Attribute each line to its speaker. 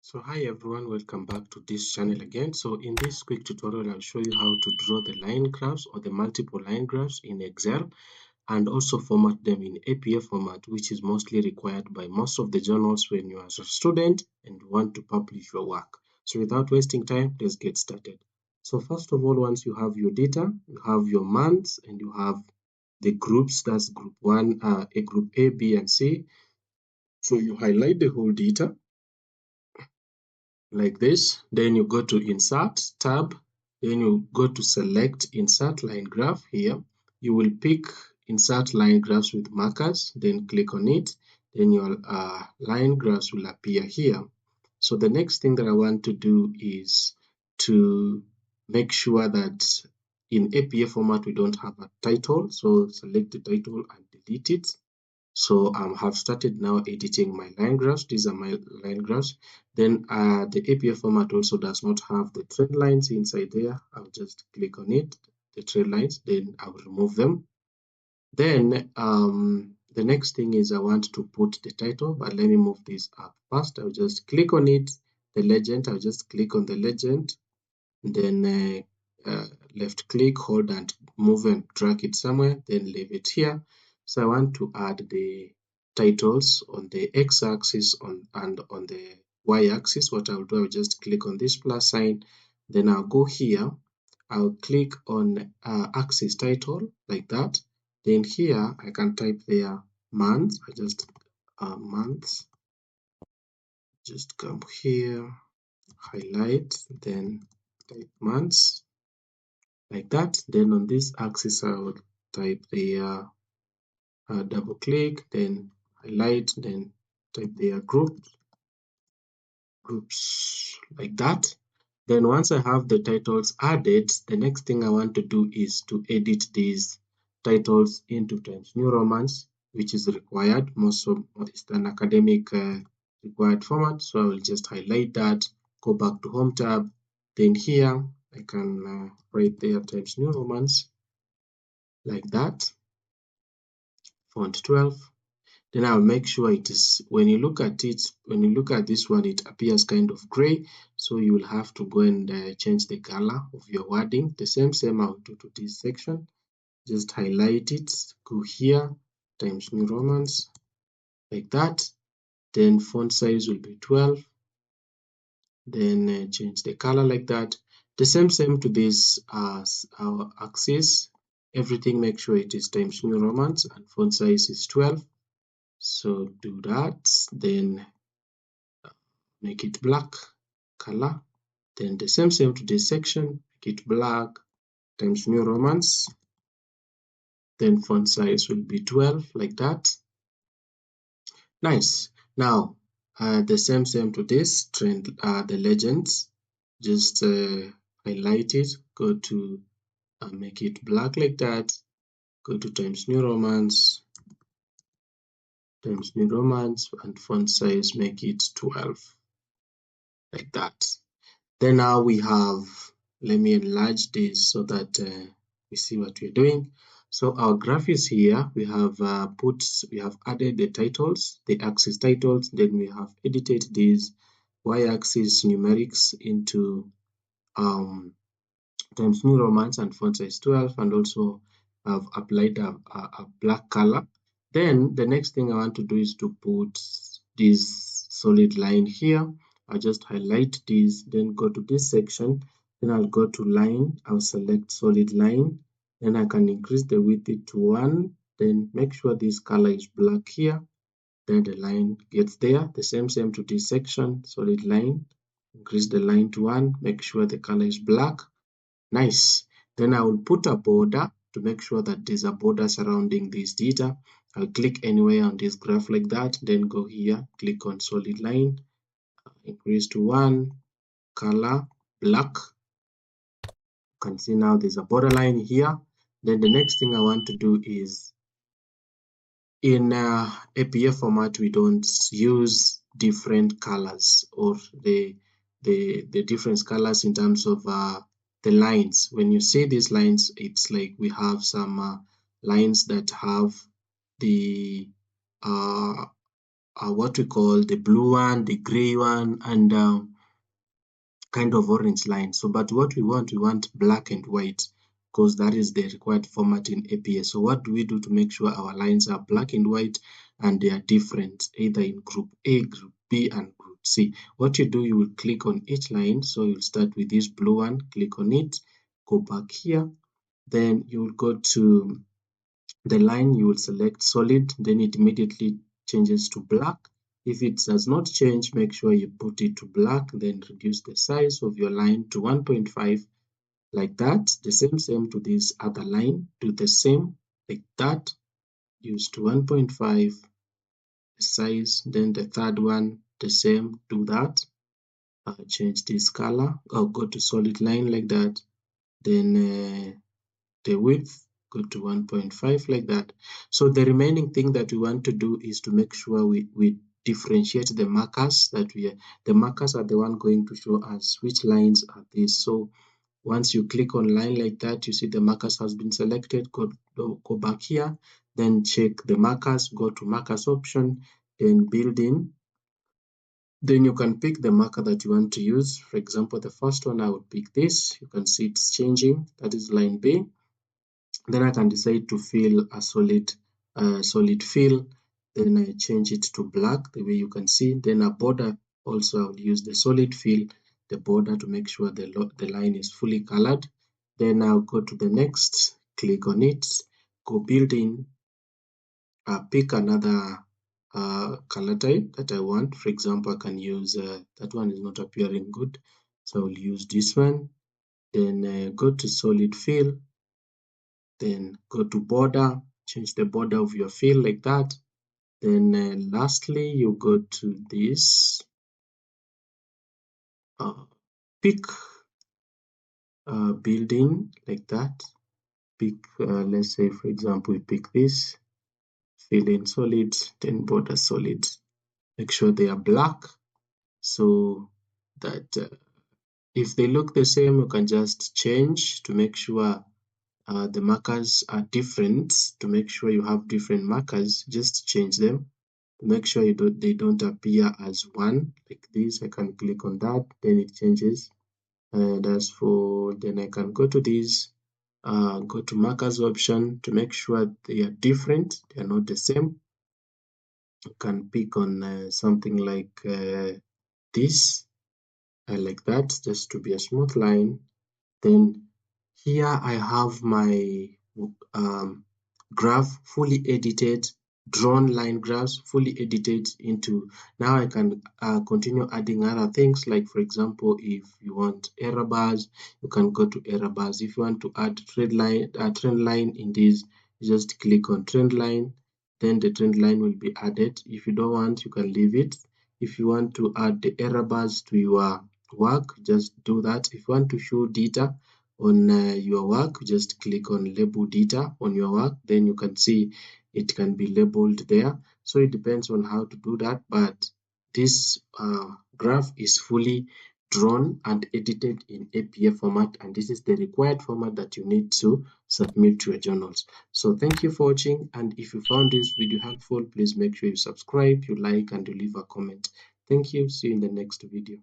Speaker 1: So hi everyone, welcome back to this channel again. So in this quick tutorial, I'll show you how to draw the line graphs or the multiple line graphs in Excel and also format them in APA format, which is mostly required by most of the journals when you are a student and want to publish your work. So without wasting time, let's get started. So first of all, once you have your data, you have your months and you have the groups, that's group 1, a group A, B, and C. So you highlight the whole data like this, then you go to insert tab, then you go to select insert line graph. Here you will pick insert line graphs with markers, then click on it, then your line graphs will appear here. So the next thing that I want to do is to make sure that in APA format we don't have a title, so select the title and delete it. So I have started now editing my line graphs. These are my line graphs. Then the APA format also does not have the trend lines inside there. I'll just click on it, the trend lines, then I'll remove them. Then the next thing is I want to put the title, but let me move this up first. I'll just click on it, the legend. I'll just click on the legend, then left click, hold and move and drag it somewhere, then leave it here. So I want to add the titles on the x-axis and on the y-axis. What I'll do, I'll just click on this plus sign, then I'll go here, I'll click on axis title like that. Then here I can type there months. I just months, just come here, highlight, then type months like that. Then on this axis I will type the double click, then highlight, then type there groups like that. Then once I have the titles added, the next thing I want to do is to edit these titles into Times New Romans, which is required. Most of it's an academic required format. So I will just highlight that, go back to Home tab. Then here I can write there Times New Romans like that, font 12. Then I'll make sure it is, when you look at it, when you look at this one, it appears kind of gray. So you will have to go and change the color of your wording. The same I'll do to this section. Just highlight it, go here, Times New Romans, like that. Then font size will be 12. Then change the color like that. The same to this our axis. Everything make sure it is Times New Romans and font size is 12. So do that, then make it black color. Then the same to this section, make it black, Times New Romans. Then font size will be 12 like that. Nice. Now the same to this trend, the legends. Just highlight it, go to make it black like that. Go to Times New Romans, and font size make it 12 like that. Then now we have, let me enlarge this so that we see what we're doing. So our graph is here. We have added the titles, the axis titles, then we have edited these y-axis numerics into Times New Romans and font size 12, and also have applied a black color. Then the next thing I want to do is to put this solid line here. I'll just highlight this, then go to this section, then I'll go to line, I'll select solid line, then I can increase the width to 1, then make sure this color is black here, then the line gets there. The same to this section, solid line, increase the line to 1, make sure the color is black. Nice. Then I will put a border to make sure that there's a border surrounding this data. I'll click anywhere on this graph like that, then go here, click on solid line, increase to 1, color black. You can see now there's a borderline here. Then the next thing I want to do is, in APA format, we don't use different colors or the different colors in terms of the lines. When you see these lines, it's like we have some lines that have the what we call the blue one, the gray one, and kind of orange line. So, but what we want black and white, because that is the required format in APA. So what do we do to make sure our lines are black and white and they are different, either in group A, group B, and group C? What you do, you will click on each line. So you'll start with this blue one, click on it, go back here, then you will go to the line, you will select solid, then it immediately changes to black. If it does not change, make sure you put it to black, then reduce the size of your line to 1.5 like that. The same to this other line, do the same like that, use to 1.5 the size, then the third one the same, do that. Change this color or go to solid line like that, then the width, go to 1.5 like that. So the remaining thing that we want to do is to make sure we differentiate the markers that the markers are the one going to show us which lines are these. So once you click on line like that, you see the markers has been selected, go back here, then check the markers, go to markers option, then building. Then you can pick the marker that you want to use. For example, the first one, I would pick this. You can see it's changing, that is line B. Then I can decide to fill a solid fill. Then I change it to black, the way you can see. Then a border, also I will use the solid fill, the border, to make sure the line is fully colored. Then I'll go to the next, click on it, go building, pick another color type that I want. For example, I can use that one is not appearing good, so I'll use this one. Then go to solid fill, then go to border, change the border of your fill like that. Then lastly, you go to this, pick building like that. Pick, let's say for example, we pick this, fill in solid, then border solid. Make sure they are black, so that if they look the same, you can just change to make sure the markers are different. To make sure you have different markers, just change them. Make sure they don't appear as one like this. I can click on that, then it changes. That's for, then I can go to this, go to markers option to make sure they are different, they are not the same. You can pick on something like this, like that, just to be a smooth line. Then here I have my graph fully edited, drawn line graphs fully edited into. Now I can continue adding other things, like for example, if you want error bars, you can go to error bars. If you want to add trend line in this, you just click on trend line, then the trend line will be added. If you don't want, you can leave it. If you want to add the error bars to your work, just do that. If you want to show data on your work, just click on label data on your work, then you can see it can be labeled there. So it depends on how to do that, but this graph is fully drawn and edited in APA format, and this is the required format that you need to submit to your journals. So thank you for watching, and if you found this video helpful, please make sure you subscribe, you like, and you leave a comment. Thank you. See you in the next video.